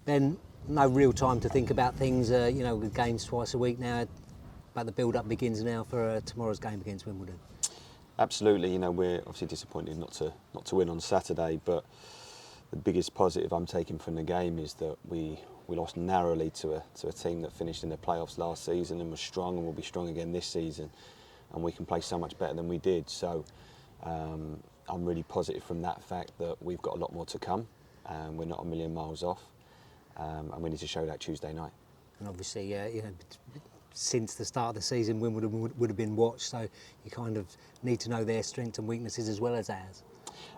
then no real time to think about things, with games twice a week now, but the build-up begins now for tomorrow's game against Wimbledon. Absolutely, we're obviously disappointed not to win on Saturday, but the biggest positive I'm taking from the game is that we lost narrowly to a team that finished in the playoffs last season and was strong and will be strong again this season, and we can play so much better than we did. So I'm really positive from that fact that we've got a lot more to come. We're not a million miles off, and we need to show that Tuesday night. And obviously, since the start of the season, Wimbledon would have been watched, so you kind of need to know their strengths and weaknesses as well as ours.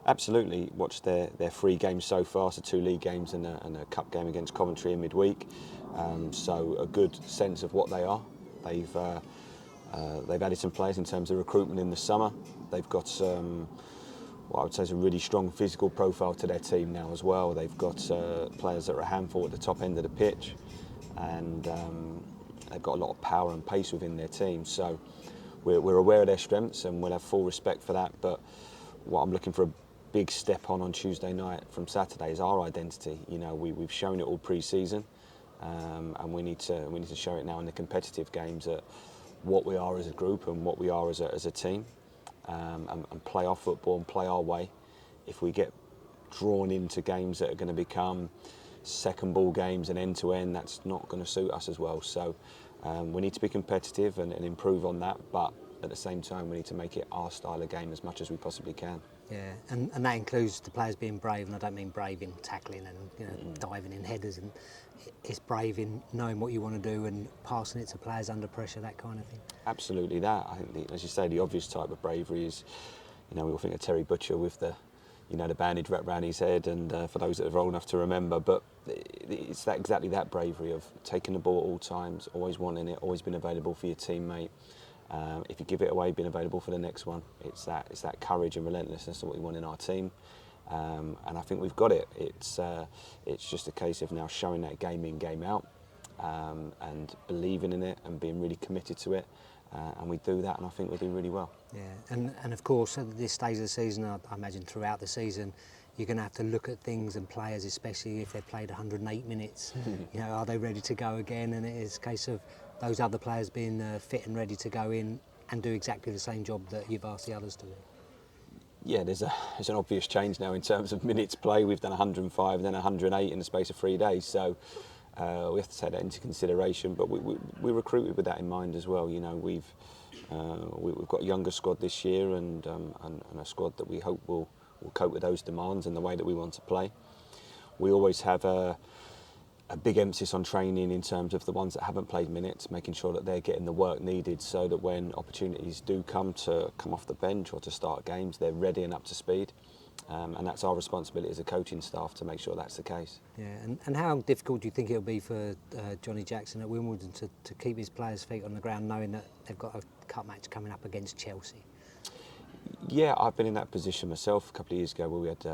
Absolutely, watched their 3 games so far, so 2 league games and a cup game against Coventry in midweek. So a good sense of what they are. They've added some players in terms of recruitment in the summer. They've got what I would say is a really strong physical profile to their team now as well. They've got players that are a handful at the top end of the pitch, and they've got a lot of power and pace within their team. So we're aware of their strengths and we'll have full respect for that. But what I'm looking for a big step on Tuesday night from Saturday is our identity. We've shown it all pre-season, and we need to show it now in the competitive games at what we are as a group and what we are as a team, and play our football and play our way. If we get drawn into games that are going to become second ball games and end to end, that's not going to suit us as well. So we need to be competitive and improve on that, but at the same time we need to make it our style of game as much as we possibly can. Yeah, and that includes the players being brave, and I don't mean brave in tackling and diving in headers, and it's brave in knowing what you want to do and passing it to players under pressure, that kind of thing. Absolutely that. I think, as you say, the obvious type of bravery is, we all think of Terry Butcher with the bandage wrapped around his head, and for those that are old enough to remember, but it's exactly that bravery of taking the ball at all times, always wanting it, always being available for your teammate. If you give it away, being available for the next one. It's that courage and relentlessness of what we want in our team, and I think we've got it. It's just a case of now showing that game in, game out, and believing in it and being really committed to it, and we do that, and I think we're doing really well. Yeah, and of course at this stage of the season, I imagine throughout the season, you're going to have to look at things and players, especially if they've played 108 minutes. Are they ready to go again? And it's a case of those other players being fit and ready to go in and do exactly the same job that you've asked the others to do. Yeah, there's an obvious change now in terms of minutes play. We've done 105 and then 108 in the space of 3 days, so we have to take that into consideration. But we recruited with that in mind as well. We've got a younger squad this year, and a squad that we hope will cope with those demands and the way that we want to play. We always have a big emphasis on training in terms of the ones that haven't played minutes, making sure that they're getting the work needed so that when opportunities do come to come off the bench or to start games, they're ready and up to speed. And that's our responsibility as a coaching staff to make sure that's the case. Yeah, and how difficult do you think it'll be for Johnny Jackson at Wimbledon to keep his players' feet on the ground, knowing that they've got a cup match coming up against Chelsea? Yeah, I've been in that position myself a couple of years ago where we had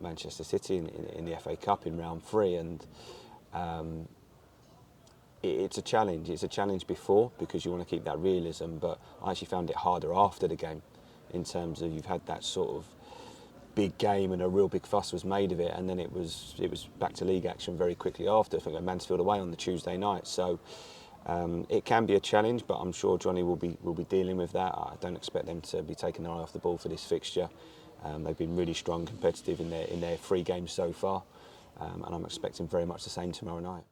Manchester City in the FA Cup in round 3, and it's a challenge. It's a challenge before because you want to keep that realism, but I actually found it harder after the game in terms of you've had that sort of big game and a real big fuss was made of it, and then it was back to league action very quickly after. I think at Mansfield away on the Tuesday night, so it can be a challenge, but I'm sure Johnny will be dealing with that. I don't expect them to be taking their eye off the ball for this fixture. They've been really strong, competitive in their 3 games so far, and I'm expecting very much the same tomorrow night.